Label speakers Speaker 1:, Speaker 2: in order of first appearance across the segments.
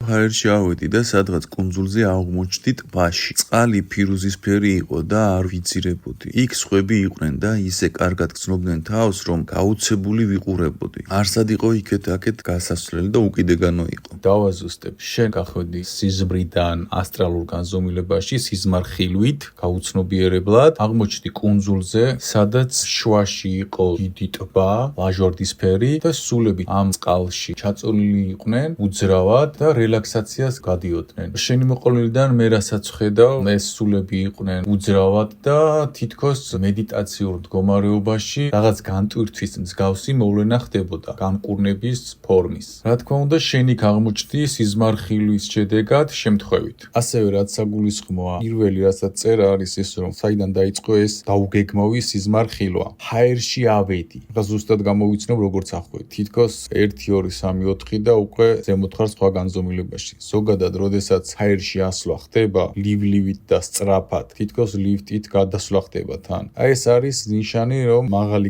Speaker 1: ჰაერში ავედი და სადღაც კუნძულზე აღმოჩნდი ტბაში. წყალი ფირუზისფერი იყო და არ ვიძირებოდი. იქ სხვები იყვნენ და ისე კარგად გრძნობდნენ თავს, რომ გაუცებული ვიყურებოდი. არსად იყო იქეთ-აქეთ გასასვლელი და უკიდეგანო იყო.
Speaker 2: დავაზუსტებ, შენ გახვედი სიზმრიდან ასტრალურ განზომილებაში სიზმარხილვით, გაუცნობიერებლად, აღმოჩნდი კუნძულზე, სადაც შუაში იყო დიდი ტბა, ლაჟვარდისფერი და სულები ამ წყალში ჩაწოლილი იყვნენ უძრავად და რელაქსაციას გადიოდნენ. შენი მოყოლიდან მე რასაც ხედავ, ეს სულები იყვნენ უძრავად და თითქოს მედიტაციურ მდგომარეობაში რაღაც განტვირთვის მსგავსი მოვლენა ხდებოდა, გამკურნების ფორმის. რა თქმა უნდა, შენ იქ აღმოჩნდი სიზმარხილვის შედეგად შემთხვევით. ასევე რაც საგულისხმოა, პირველი რასაც წერა არის ის, რომ საიდან დაიწყო ეს დაუგეგმავი სიზმარხილვა. ჰაერში ავედი. და ზუსტად გამოვიცნობ როგორც ახვედი. თითქოს 1 2 3 4 და უკვე ზემოთ ხარ სხვა განზომილებაში. ზოგადად, როდესაც ჰაერში ასვლა ხდება, ლივლივით და სწრაფად, თითქოს ლიფტით გადასვლა ხდება თან. აი ეს არის ნიშანი, რომ მაღალი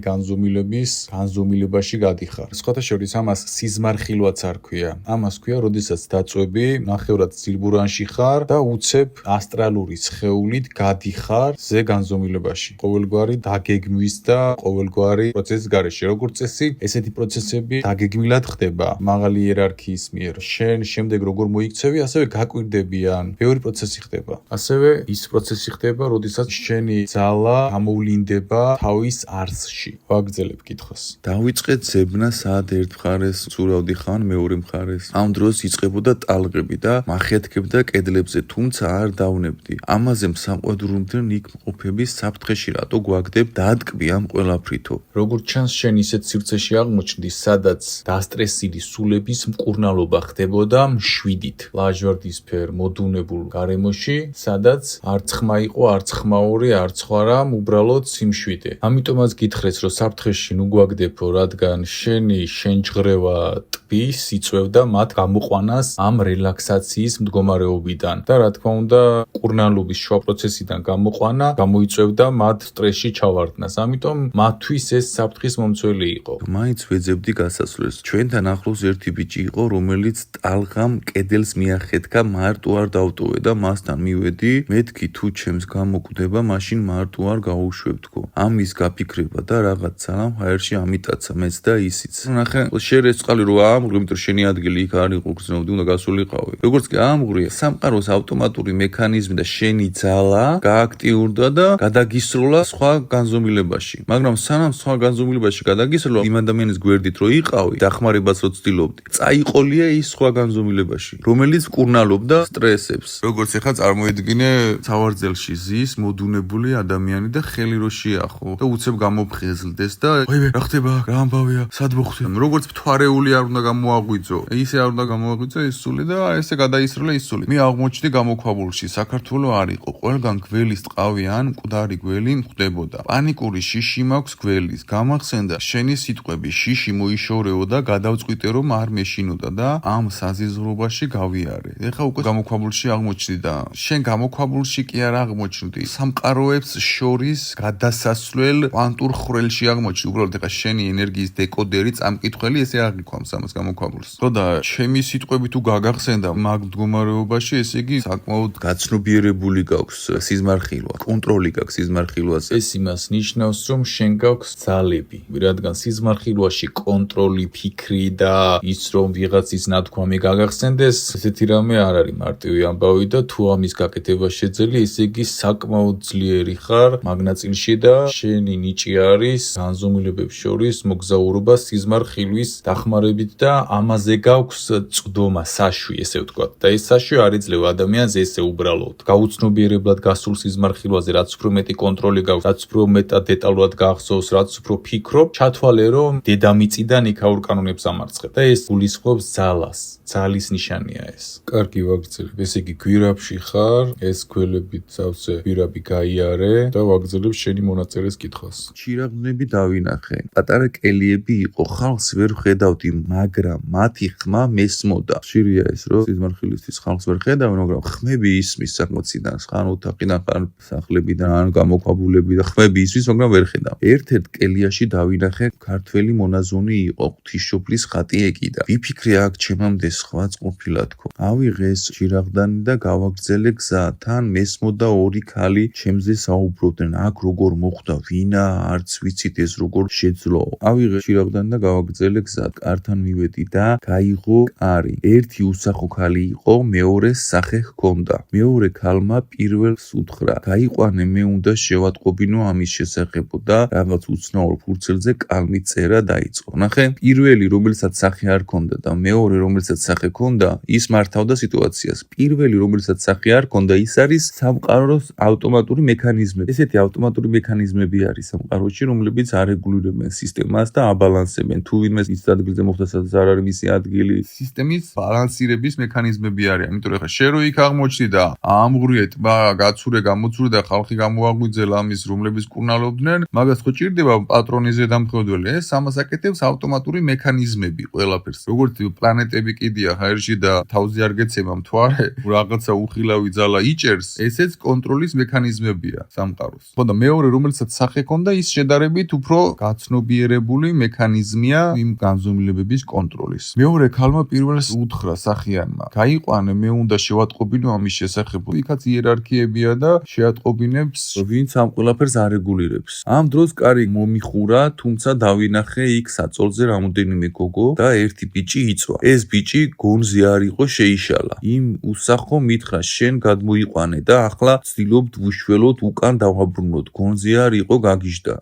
Speaker 2: განზომილებაში გადიხარ. სხვათა შორის ამას სიზმარხილვაც არ ქვია. ამას ქვია, როდესაც დაწვევი, ნახევრად ძილბურანში ხარ და უცებ ასტრალური სხეულით გადიხარ ზე განზომილებაში. ყოველგვარი დაგეგმვის და ყოველგვარი პროცესის გარეშე. როგორც წესი, ესეთი პროცესები დაგეგმილად ხდება მაღალი იერარქიის მიერ. შენ შემდეგ როგორ მოიქცევი, ასევე გაკვირდებიან. ბევრი პროცესი ხდება. ასევე ის პროცესი ხდება, როდესაც შენი ძალა გამოვლინდება თავის არსში. ვაგრძელებ კითხვას.
Speaker 1: დავიწყე ძებნა სად ერთ მხარეს ცურავდი ხან მეორე მხარეს. ამ დროს იწყებოდა ტალღები და მახეთქებდა კედლებზე, თუმცა არ დავნებდი. ამაზე მსაყვედურობდნენ იქ მყოფების საფრთხეში რატო გვაგდებ დაადგმი ამ ყველაფრითო.
Speaker 2: როგორც ჩანს, შენ ისეთ სივრცეში აღმოჩნდი, სადაც დასტრესილი სულების მკურნალობა ხდებოდა მშვიდით, ლაჟვარდისფერ მოდუნებულ გარემოში, სადაც არც ხმა იყო, არც ხმაური, არც ხვარამ, უბრალოდ სიმშვიდე. ამიტომაც გითხრეს, რომ საფრთხეში ნუ გვაგდებო, რადგან შენი შენჯღრევა ტბის იწვევდა მათ გამოყვანას ამ რელაქსაციის მდგომარეობიდან და რა თქმა უნდა, მკურნალობის შუა პროცესიდან გამოყვანა გამოიწვევდა მათ სტრესში ჩავარდნას. ამიტომ მათთვის ეს საფრთხის მომცველი იყო.
Speaker 1: მაინც ვეძებდი გასასვლელს. ჩვენთან ახლოს ერთი ბიჭი იყო, რომელიც ტალღამ კედელს მიახეთქა, მარტო არ დავტოვე და მასთან მივედი. მეთქი თუ ჩემს გამოკვდება, მაშინ მარტო არ გაუშვებთქო. ამის გაფიქრება და რაღაც სალამ ჰაერში ამიტაცა მეც და ისიც. ნახე, შენ ეს წყალი რო აამღვრე, იმიტომ შენი ადგილი იქ არ იყო, გრძნობდი, უნდა გასულიყავი. როგორც კი აამღვრია, სამყაროს ავტომატური მექანიზმი და შენი ძალა გააქტიურდა და გადაგისროლა სხვა განზომილებაში. მაგრამ სანამ სხვა განზომილებაში გადაგისროლა, იმ ადამიანის გვერდით რო იყავი, დახმარებას რო ცდილობდი, წაიყოლია ის სხვა განზომილებაში, რომელიც მკურნალობდა სტრესებს. როგორც ეხლა წარმოედგინე, სავარძელში ზის მოდუნებული ადამიანი და ხელი რო შეახო და უცებ გამოფხეზლდეს და ვაიმე, რა ხდება? რა ამბავია? სად მოხვდი? როგორც მთვარეული არ უნდა გამოაღვიძო, ისე არ უნდა გამოაღვიძო ის სული და ესე გადაისროლა ის სული. მე აღმოჩნდი გამოქვაბულში, საქართველო არ იყო. ყველგან გველის ტყავი ან მკვდარი გველი მხდებოდა. პანიკური შიში მაქვს გველის. გამახსენდა შენი სიტყვები, შიში მოიშორეო და გადავწყვიტე რომ არ მეშინოდა და ამ საზიზრობაში გავიარე. ეხა უკვე გამოქვაბულში აღმოჩნდი და შენ გამოქვაბულში კი არ აღმოჩნდი. სამყაროებს შორის გადასასვლელ კვანტურ ხვრელში აღმოჩნდი. უბრალოდ ეხა შენი ენერგიის დეკოდერი წამკითხველი ესე აღიქვამს ამას გამოქვაბულს. ხო და ჩემი სიტყვები თუ გაგახსენდა მაგ მდგომარეობაში, ესე იგი საკმაოდ გაცნობიერებული გაქვს სიზმარხილვა, კონტროლი გაქვს სიზმარხილვაზე.
Speaker 2: ეს იმას ნიშნავს, რომ შენ გაქვს ძალები, რადგან სიზმარხილვაში კონტროლი, ფიქრი და ის რომ ვიღაცის ნათქვამი გაგახსენდეს, ესეთი რამე არ არის მარტივი ამბავი და თუ ამის გაკეთება შეძელი, ესე იგი საკმაოდ ძლიერი ხარ მაგ ნაწილში და შენი ნიჭი არის განზომილებებს შორის მოგზაურობა სიზმარხილვის დახმარებით და ამაზე გაქვს წვდომა, საშვი, ესე ვთქვათ. და ეს საშვი არ იძლევა ადამიანს ესე უბრალოდ გაუცნობიერებლად გასულ სიზმარხილვაზე, რაც უფრო მეტი კონტროლი გაქვს, რაც უფრო მეტად დეტალურად გახსოვს, რაც უფრო ფიქრობ, ჩათვალე რომ დედამიწიდან იქაურ კანონებს ამარცხებ და ეს გულისხმობს ძალას. ძალის ნიშანია ეს. კარგი, ვაგრძელებ. ესე იგი გვირაბში ხარ, ეს გველებით სავსე გვირაბი გაიარე და ვაგრძელებ შენი მონაწერის კითხვას.
Speaker 1: ჩირაღდნები დავინახე. პატარა კელიები იყო, ხალხს ვერ ხედავდი, მაგრამ მათი ხმა მესმოდა. ხშირია ეს, რომ სიზმარხილისთვის ხალხს ვერ ხედავენ, მაგრამ ხმები ისმის საკმოციდან, ხან ოთახიდან, ხან სახლებიდან, ან გამოქვაბულები და ხმები ისმის, მაგრამ ვერ ხედავ. ერთ-ერთ კელიაში დავინახე ქართველი მონაზონი იყო, ღვთისმშობლის ხატი ეკიდა. ვიფიქრე აქ ჩემამდე სხვაც ყოფილა თქო. ავიღე ეს ჭირაღდანი და გავაგრძელე გზა. თან მესმოდა ორი ქალი ჩემზე საუბრობდნენ. აქ როგორ მოხდა, ვინა, არც ვიცით ეს როგორ შეძლო. ავიღე ჭირაღდანი და გავაგრძელე გზა. კართან მივედი და გაიღო კარი. ერთი უსახო ქალი იყო, მეორეს სახე ჰქონდა. მეორე ქალმა პირველს უთხრა: გაიყვანე, მე უნდა შევატყობინო ამის შესახებო და რაღაც უცნაურ ფურცელზე კალმით წერა დაიწყო. ნახე, პირველი, რომელსაც სახე არ ჰქონდა და მეორე, რომელსაც სახე ჰქონდა, ის მართავდა სიტუაციას. პირველი, რომელსაც სახე არ ჰქონდა, ის არის სამყაროს ავტომატური მექანიზმები. ესეთი ავტომატური მექანიზმები არის სამყაროში, რომლებიც არეგულირებენ სისტემას და აბალანსებენ. თუ ვინმე ის ადგილზე მოხდა, სადაც არ არის მისი ადგილი, სისტემის ბალანსირების მექანიზმები არის. ამიტომ ახლა შენ რო იქ აღმოჩნდი და ამღვრიე ტბა, გაცურე, გამოცურე და ხალხი გამოაღვიძელა ამის, რომლებიც კურნალობდნენ, მაგას ხო ჭირდება პატრონიზე დამხედველი. ეს ამას აკეთებს ავტომატური მექანიზმები ყველაფერს. როგორც პლანეტები კიდია ჰაერში და თავზე არ გეცემა მთვარე, რაღაცა უხილავი ძალა იჭერს, ესეც კონტროლის მექანიზმებია სამყაროს. ხო და მეორე, რომელსაც სახე ჰქონდა, ის შედარებით უფრო გაცნობიერებული მექანიზმია იმ განზომილებების კონტროლის. მეორე ქალმა პირველს უთხრა სახიანმა: გაიყვანე, მე უნდა შევატყობინო ამის შესახებ. იქაც იერარქიებია და შეატყობინებს ვინც ამ ყველაფერს არეგულირებს. ამ დროს კარი მომიხურა, თუმცა დავინახე იქ საწოლზე რამოდენიმე გოგო და ერთი ბიჭი იწვა. ეს ბიჭი გონზე არ იყო, შეიშალა. იმ უსახო მითხრა: შენ გადმოიყვანე და ახლა ვცდილობთ ვუშველოთ უკან დავაბრუნოთ. გონზე არ იყო, გაგიჟდა.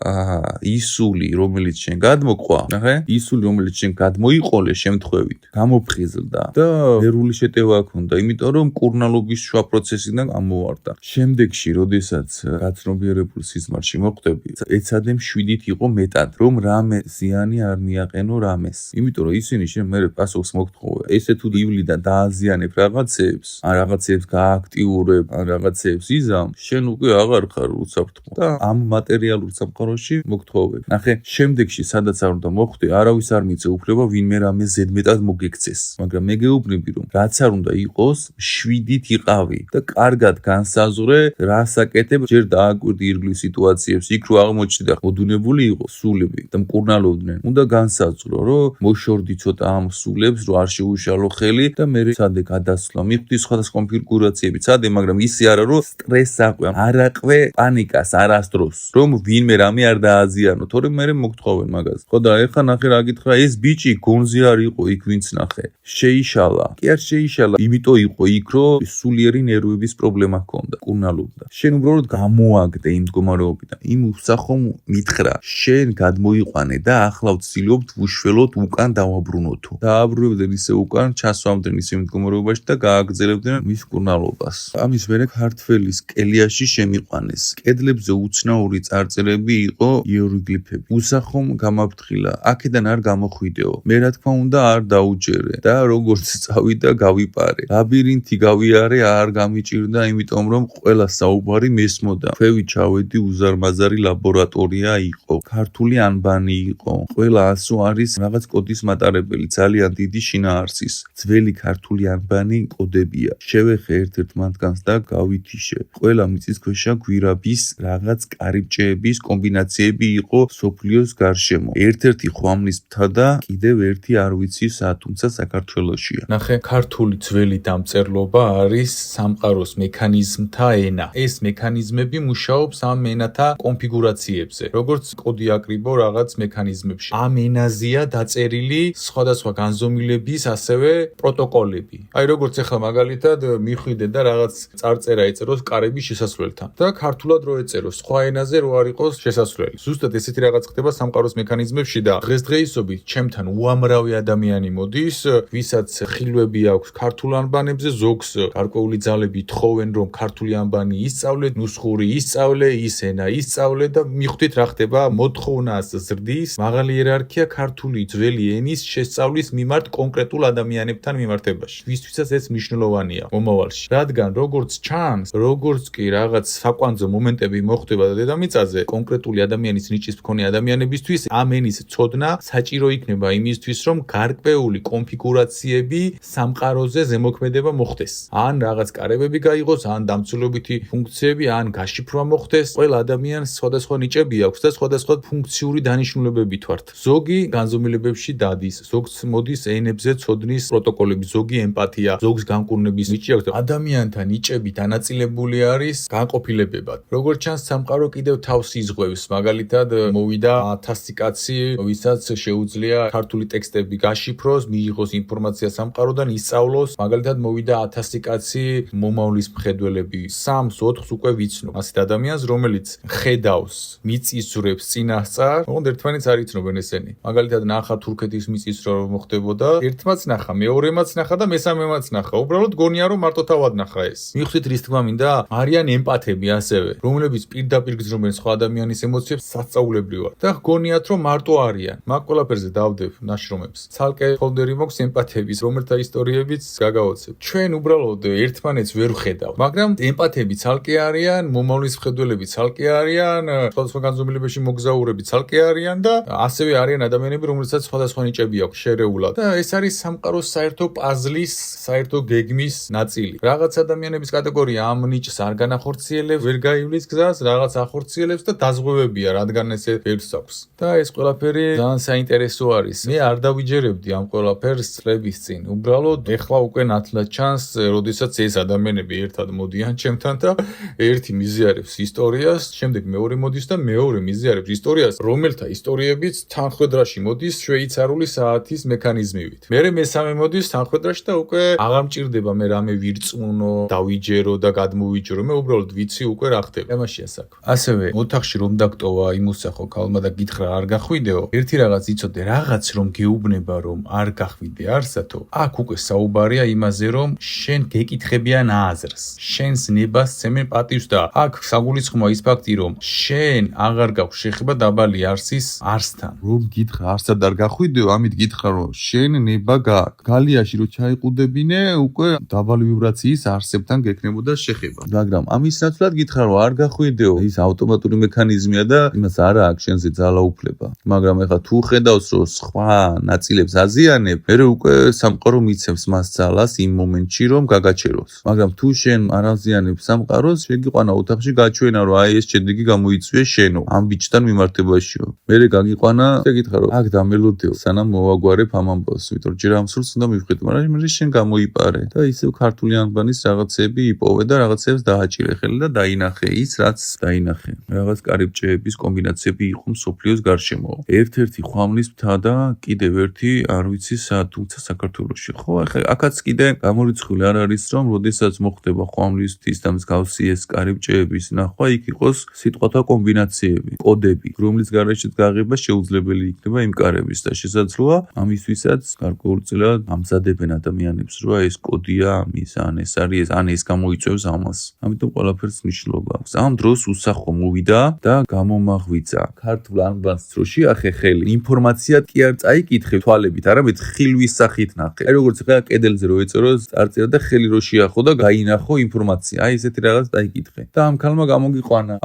Speaker 1: ისული, რომელიც შენ გადმოყვა, ნახე, ისული, რომელიც შენ გადმოიყოლე შემთხვევით, გამოფხიზლდა და ნერვული შეტევა ჰქონდა, იმიტომ რომ კურნალობის შუა პროცესიდან გამოვარდა. შემდეგში, როდესაც გაცნობიერებულ სიზმარში მოხვდები, ეცადე მშვიდით იყო მეტად, რომ რამე ზიანი არ მიაყენო რამეს. იმიტომ რომ ისინი შენ მერე პასუხს მოგთხოვე. ესე თუ ივლი და დააზიანებ რაღაცებს, ან რაღაცებს გააქტიურებ, ან რაღაცებს იზამ, შენ უკვე აღარ ხარ უსაფრთხო და ამ მატერიალურ სამყაროში მოგთხოვებ. ნახე, შემდეგში სადაც არ უნდა მოხვდე, არავის არ მიწე უფლება ვინმე რამე ზედმეტად მოგექცეს. მაგრამ მე გეუბნები, რომ რაც არ უნდა იყოს, მშვიდით იყავი და კარგად განსაზღვრე, რას აკეთებ, ჯერ დააკვირდი ირგვლივ სიტუაციებს, იქ რო აღმოჩნდი და მოდუნებული იყო სულები და მკურნალობდნენ. უნდა განსაზღვრო, რომ მოშორდი ცოტა ამ სულებს, რომ არ შეუშალო ხელი და მე სადე გადასვლა. მიხვდი სხვადასხვა კონფიგურაციები, სადე, მაგრამ ისე არა, რომ სტრესს აყვე, არ აყვე პანიკას არასდროს, რომ ვინმე რამე არ დააზიანო, თორემ მე მოგთხოვენ მაგას. ხო და ეხლა ნახე რა გითხრა, ეს ბიჭი გონზე არ იყო იქ, ვინც ნახე. შეიშალა. კი არ შეიშალა, იმიტომ იყო იქ, რომ სულიერი ნერვების პრობლემა ჰქონდა, კურნალობდა. შენ უბრალოდ გამოაგდე იმ მდგომარეობიდან. იმ უსახომ მითხრა: შენ გადმოიყვანე და ახლა ვცდილობთ ვუშველოთ უკან დავაბრუნოთო. დააბრუნებდნენ ისე უკან, ჩასვამდნენ ისე მდგომარეობაში და გააგრძელებდნენ მის კურნალობას. ამის მერე ქართველის კელიაში შემიყვანეს. კედლებზე უცნაური წარწერები იყო იეროგლიფები. უსახომ გამაფრთხილა. აქედან არ გამოხვიდეო. მე რა თქმა უნდა არ დაუჯერე და როგორც წავიდა გავიპარე. ლაბირინთი გავიარე, არ გამიჭირდა, იმიტომ რომ ყველა საუბარი მესმოდა. ქვევი ჩავედი, უზარმაზარი ლაბორატორია იყო. ქართული ანბანი იყო. ყველა ასო არის რაღაც კოდის მატარებელი, ძალიან დიდი შინაარსის. ძველი ქართული ანბანი კოდებია. შევეხე ერთ-ერთ მათგანს და გავითიშე. ყველა მიწისქვეშა გვირაბის რაღაც კარიბჭეების კომბინაციები იყო სოფლიოს გარშემო. ერთ-ერთი ხვამლის მთა და კიდევ ერთი არ ვიცი სა, თუმცა საქართველოშია.
Speaker 2: ნახე, ქართული ძველი დამწერლობა არის სამყაროს მექანიზმთა ენა. ეს მექანიზმები მუშაობს ამ ენათა კონფიგურაციებზე, როგორც კოდი აკრიბო რაღაც მექანიზმებში. ამ ენაზეა დაწერილი სხვადასხვა განზომილების ასევე პროტოკოლები. აი როგორც ახლა მაგალითად მიხვიდე და რაღაც წარწერა ეწეროს კარების შესასვლელთან და ქართულად რო ეწეროს, სხვა ენაზე რო არ იყოს შესასვლელი. ზუსტად ესეთი რაღაც ხდება სამყაროს მექანიზმებში და დღესდღეობით ჩემთან უამრავი ადამიანი მოდის, ვისაც ხილვები აქვს ქართულ ანბანებზე, ზოგს გარკვეული ძალები თხოვენ, რომ ქართული ანბანი ისწავლე, ნუსხური ისწავლე, ის ენა ისწავლე და მიხვდით რა ხდება, მოთხოვნას ზრდის მაღალი იერარქია ქართული ძველი ენის შესწავლის მიმართ კონკრეტულ ადამიანებთან მიმართებაში. ვისთვისაც ეს მნიშვნელოვანია მომავალში. რადგან როგორც ჩანს, როგორც კი რაღაც საკვანძო მომენტები მოხდება დედამიწაზე, კონკრეტული ადამიანის ნიჭის მქონე ადამიანებისთვის ამ ენის ცოდნა საჭირო იქნება იმისთვის, რომ გარკვეული კონფიგურაციები სამყაროზე ზემოქმედება მოხდეს. ან რაღაც კარებები გაიღოს, ან დამცველობითი ფუნქციები, ან გაშიფრვა მოხდეს. ყველა ადამიანს სხვადასხვა ნიჭები აქვს და სხვადასხვა ფუნქციური დანიშნულებებით ვართ. ზოგი განზომილებებში დადის, ზოგს მოდის ენებზე ცოდნის პროტოკოლი. პროტოკოლები, ზოგი ემპათია, ზოგს განკურნების ნიჭი აქვს. ადამიანთან ნიჭები დანაწილებული არის განყოფილებებად. როგორც ჩანს, სამყარო კიდევ თავს იზღვევს. მაგალითად, მოვიდა 1000 კაცი, ვისაც შეუძლია ქართული ტექსტები გაშიფროს, მიიღოს ინფორმაცია სამყაროდან, ისწავლოს. მაგალითად, მოვიდა 1000 კაცი მომავლის მხედველები, 3-4-ს უკვე ვიცნობ. ასეთ ადამიანს, რომელიც ხედავს მიწისძვრებს წინასწარ, ოღონდ ერთმანეთს არ იცნობენ ესენი. მაგალითად, ნახა თურქეთის მიწისძვრა რომ მოხდებოდა, ერთმაც ნახა, მეორემაც ნახა და მესამემაც ნახა. უბრალოდ გონია რომ მარტო თავად ნახა ეს. მიხვდით რის თქმა მინდა? არიან ემპათები ასევე, რომლებიც პირდაპირ გრძნობენ სხვა ადამიანის ემოციებს სასწაულებრივად. და გონიათ რომ მარტო არიან. მაგ ყველაფერზე დავდებ ნაშრომებს. ცალკე ფოლდერი მაქვს ემპათების, რომელთა ისტორიებიც გაგავოცებ. ჩვენ უბრალოდ ერთმანეთს ვერ ვხედავთ, მაგრამ ემპათები ცალკე არიან, მომავლის მხედველები ცალკე არიან, სხვადასხვა განზომილებაში მოგზაურები ცალკე არიან და ასევე არიან ადამიანები, რომელსაც სხვადასხვა ნიჭები აქვს შერეულად. და ეს არის სამყაროს საერთო პაზლის, საერთო გეგმის ნაწილი. რაღაც ადამიანების კატეგორია ამ ნიჭს არ განახორციელებს, ვერ გაივლის გზას, რაღაც ახორციელებს და დაზღვევებია, რადგან ესე ერთს აქვს. და ეს ყველაფერი ძალიან საინტერესო არის. მე არ დავიჯერებდი ამ ყველაფერს წლების წინ. უბრალოდ ეხლა უკვე ნათლად ჩანს, როდესაც ეს ადამიანები ერთად მოდიან ჩემთან და ერთი მიზიარებს ისტორიას, შემდეგ მეორე მოდის და მეორე მიზიარებს ისტორიას, რომელთა ისტორიებიც თანხwebdriverში მოდის შვეიცარიული საათის მექანიზმივით. მერე მესამე მოდის თანხwebdriverში და უკვე აღარ მჭირდება მე რამე ვირწმუნო, დავიჯერო და გადმოვიჯერო. მე უბრალოდ ვიცი უკვე რა ხდება. ამაშია საქმე. ასევე ოთახში რომ დაგტოვა იმუსახო ქალმა და გითხრა არ გახვიდეო, ერთი რაღაც იცოდე, რაღაც რომ გეუბნება რომ არ გახვიდე არსათო. აქ უკვე საუბარია იმაზე რომ შენ გეკითხებიან აზრს. შენს ნებას ცემენ პატივს და აქ საგულისხმოა ის ფაქტი რომ შენ აღარ გაქვს შეხება დაბალი არსის არსთან.
Speaker 1: რომ გითხრა არსად არ გახვიდეო, ამით გითხრა რომ შენ ნება გაქვს. გალიაში რომ ჩაიყუდებინე, უკვე დაბალი ვიბრაციის არსებთან გექნებოდა შეხება. მაგრამ ამის ნაცვლად გითხრა რომ არ გახვიდეო, ის ავტომატური მექანიზმია და იმას არა აქვს შენზე ძალაუფლება. მაგრამ ეხლა თუ ხედავს რომ სხვა ნაწილებს აზიანებ, მერე უკვე სამყარო მიცემს მას ძალას იმ მომენტში რომ გაგაჩეროს. მაგრამ თუ შენ არ აზიანებ სამყაროს, შეგიყვანა ოთახში გაჩვენა რომ აი ეს შედეგი გამოიწვია შენო, ამ ბიჭთან მიმართებაშიო. მერე გაგიყვანა და გითხრა რომ აქ დამელოდეო, სანამ მოვაგვარებ ამ ამბავს, იმიტომ რომ ჯერ ამ სულს უნდა მივხვიდე, მაგრამ მერე შენ გამოიპარე და ისევ ქართული ანბანის რაღაცები იპოვე და რაღაცებს დააჭირე ხელი და დაინახე ის, რაც დაინახე. რაღაც კარიბჭეების კომბინაციები იყო მსოფლიოს გარშემო. ერთ-ერთი ხვამლის მთა და კიდევ ერთი არ ვიცი სად, თუმცა საქართველოში. ხო, ახლა აქაც კიდე გამორიცხული არ არის რომ როდესაც მოხდება ხვამლის მთის და მსგავსი ეს კარიბჭეების ნახვა, იქ იყოს სიტყვათა კომბინაციები, კოდები, რომლის გარეშეც გაღება შეუძლებელი იქნება იმ კარების და შესაძლოა ამისთვისაც გარკვეულწილად ამზადებენ ადამიანებს, რომ ეს კოდია ამის, ან ეს არის, ან ეს გამოიწვევს ამას. ამიტომ ყველაფერს მნიშვნელობა აქვს. ამ დროს უსახო მოვიდა და გამომაღვიძა. ქართულ ანბანს დროში ახე ხელი. ინფორმაცია კი არ წაიკითხე თვალებით, არამედ ხილვის სახით ნახე. აი როგორც ხა კედელზე რო ეწერო, წარწერა და ხელი რო შეახო და გაინახო ინფორმაცია. აი ესეთი რაღაც წაიკითხე. და ამ ქალმა გამოგიყვანა.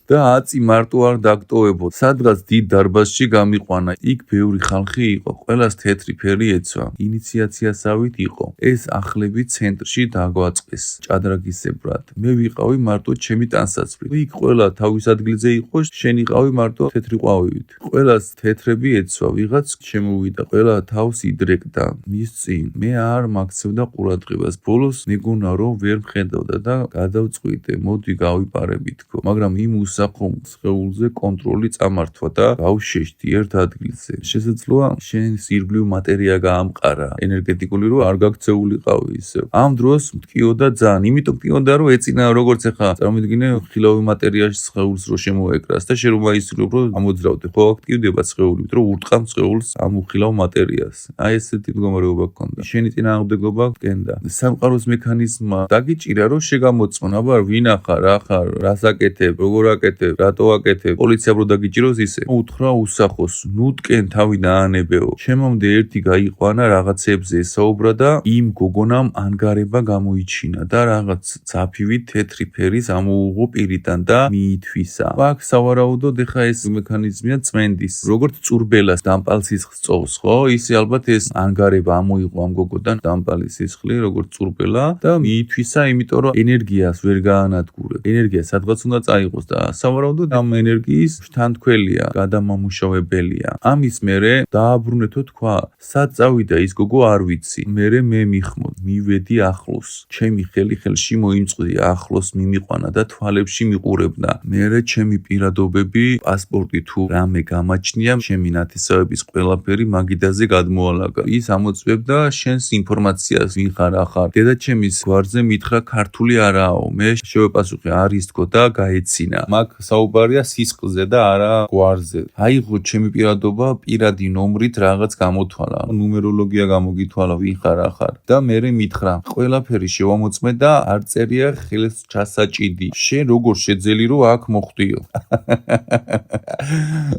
Speaker 1: და აწი მარტო არ დაგტოვებოდ. სადღაც დიდ დარბაზში გამიყვანა. იქ ბევრი ხალხი იყო. ყველას თეთრი ფერი ეცვა. ინიციაციასავით იყო. ეს ახლები ცენტრში დაგვაწყეს. ჭადრაგისებრად. მე ვიყავი მარტო ჩემი ტანსაცმლით. იქ ყველა თავის ადგილზე იყო, შენ იყავი მარტო თეთრი ყვავივით. ყველას თეთრები ეცვა. ვიღაც შემოვიდა. ყველა თავს იდრეკდა მის წინ. მე არ მაქცევდა ყურადღებას. ბოლოს მეგონა რომ ვერ მხედავდა და გადავწყვიტე. მოდი გავიპარებით თქო. მაგრამ იმ სახომ სხეულზე კონტროლი წამართვა და გავშეშდი ერთ ადგილზე. შესაძლოა შენს ირგვლივ მატერია გაამყარა, ენერგეტიკული რომ არ გაქცეულიყავი ისევ. ამ დროს მткиოდა ძალიან, იმიტომ მткиოდა რომ ეწინა როგორც ახლა წარმოვიდგინე ხილავი მატერიაში სხეულს რო შემოეკრას და შენ რომ აისრულებ რომ ამოძრავდე, ხო აქტივდება სხეული, რომ ურტყამ სხეულს ამ უხილავ მატერიას. აი ესეთი მდგომარეობა გქონდა. შენი წინააღმდეგობა გკენდა. სამყაროს მექანიზმმა დაგიჭირა რომ შეგამოწმონ, აბა ვინ ახარ, რა ხარ, რას აკეთებ, როგორ რატო აკეთებ? პოლიცია რო დაგიჭიროს ისე. უთხრა უსახოს, ნუტკენ თავი დაანებეო. შემომდე ერთი გაიყვანა რაღაცებზე ესაუბრა და იმ გოგონამ ანგარება გამოიჩინა და რაღაც ძაფივი თეთრი ფერის ამოუღო პირიდან და მიითვისა. აქ სავარაუდოდ ეხა ეს მექანიზმია წმენდის. როგორც წურბელას დამპალ სისხლს წოვს, ხო? ისე ალბათ ეს ანგარება ამოიღო ამ გოგოდან დამპალი სისხლი, როგორც წურბელა და მიითვისა, იმიტომ რომ ენერგიას ვერ გაანადგურებ. ენერგია სადღაც უნდა წაიღოს და სავარაუდოდ ამ ენერგიის შთანთქველია, გადამამუშავებელია. ამის მერე დააბრუნეთო თქვა, სად წავიდა ის გოგო არ ვიცი. მერე მე მიხმოდ, მივედი ახლოს. ჩემი ხელი ხელში მოიმწყდია, ახლოს მიმიყვანა და თვალებში მიყურებდა. მერე ჩემი პირადობები, პასპორტი თუ რამე გამაჩნია, ჩემი ნათესავების ყველაფერი მაგიდაზე გადმოალაგა. ის ამოწმებდა შენს ინფორმაციას, ვინ ხარ ახარ. დედაჩემის გვარზე მითხრა ქართული არაო. მე შევეპასუხე არის თქო და გაეცინა. მაგ საუბარია სისხლზე და არა გვარზე. აიღო ჩემი პირადობა პირადი ნომრით რაღაც გამოთვალა. ნუმეროლოგია გამოგითვალა ვინ ხარ ახარ. და მერე მითხრა ყველაფერი შევამოწმე და არ წერია ხელს ჩასაჭიდი. შენ როგორ შეძელი რომ აქ მოხვდიო?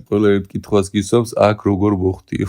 Speaker 1: ყველა ერთ კითხვას გისვამს აქ როგორ მოხვდიო?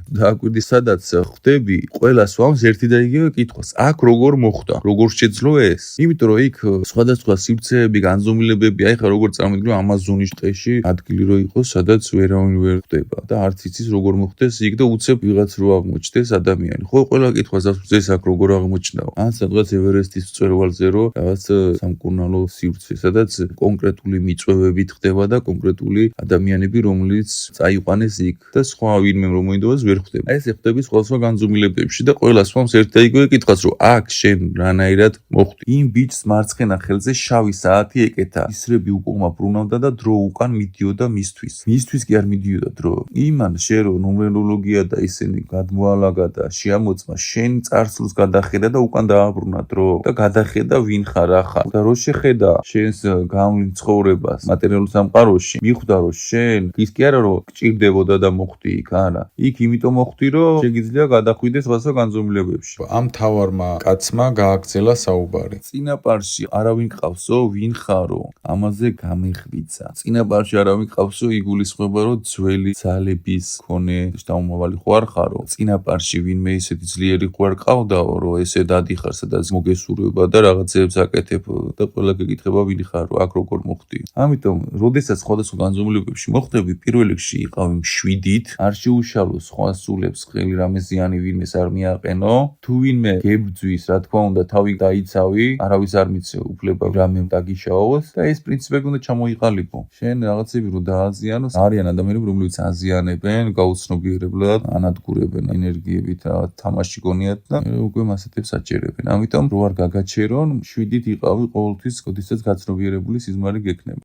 Speaker 1: დააკვირდი სადაც ხვდები, ყველას ვამს ერთი და იგივე კითხვას. აქ როგორ მოხვდა? როგორ შეძლო ეს? იმიტომ რომ იქ სხვადასხვა სივრცეები, განზომილებები, აი ხა როგორ წარმოგიდგენთ ამაზონის ტყეში ადგილი რო იყოს, სადაც ვერავინ ვერ ხვდება და არც იცის როგორ მოხდეს იქ და უცებ ვიღაც რო აღმოჩნდეს ადამიანი. ხო, ყველა კითხვას დასვეს აქ როგორ აღმოჩნდაო? ან სადღაც ევერესტის მწვერვალზე რო რაღაც სამკურნალო სივრცე, სადაც კონკრეტული მიწვევებით ხდება და კონკრეტული ადამიანები, რომლებიც წაიყვანეს იქ და სხვა ვინმე რომ მოინდომას ვერ ხვდება. ეს ხვდები სხვა განზომილებებში და ყველას ვამს ერთ და იგივე კითხვას, რომ აქ შენ რანაირად მოხვდი. იმ ბიჭს მარცხენა ხელზე შავი საათი ეკეთა. ისრები უკუღმა ბრუნავდა და დრო უკან მიდიოდა მისთვის. მისთვის კი არ მიდიოდა დრო. იმან შენ რო ნუმეროლოგია და ისინი გადმოალაგა და შეამოწმა, შენ წარსულს გადახედა და უკან დააბრუნა დრო და გადახედა ვინ ხარ ახარ. და რო შეხედა შენს გავლილ ცხოვრებას მატერიალურ სამყაროში, მიხვდა რომ შენ ის კი არა რომ გჭირდებოდა და მოხვდი იქ, არა. იქ იმიტომ მოხვდი რომ შეგიძლია გადახვიდეს სხვადასხვა განზომილებებში.
Speaker 2: ამ თავარმა კაცმა გააგრძელა საუბარი.
Speaker 1: წინაპარში არავინ ყავსო, ვინ ხარო? ამაზე გამეხვიცა. წინაპარში არავინ ყავსო, იგულისხმება რომ ძველი ძალების მქონე შთამომავალი ხო არ ხარო? წინაპარში ვინმე ისეთი ძლიერი ხო არ ყავდაო, რომ ესე დადიხარ, სადაც მოგესურვება და რაღაცებს აკეთებ და ყველა გეკითხება ვინ ხარო, აქ როგორ მოხვდი? ამიტომ, როდესაც სხვადასხვა განზომილებებში მოხვდები, პირველ რიგში იყავი მშვიდით, არ შეუშალო სხვა სულებს ხელი რამე ზიანი ვინმეს არ მიაყენო. თუ ვინმე გებძვის, რა თქმა უნდა, თავი დაიცავი, არავის არ მიცე უფლება რამე დაგიშაოს და ეს პრინციპები უნდა ჩამოიყალიბო. შენ რაღაცები რო დააზიანოს, არიან ადამიანები, რომლებიც აზიანებენ, გაუცნობიერებლად ანადგურებენ ენერგიებით, თამაში გონიათ და უკვე მასეთებს აჭერებენ. ამიტომ რო არ გაგაჩერონ, მშვიდით იყავი ყოველთვის, როდესაც გაცნობიერებული სიზმარი გექნება.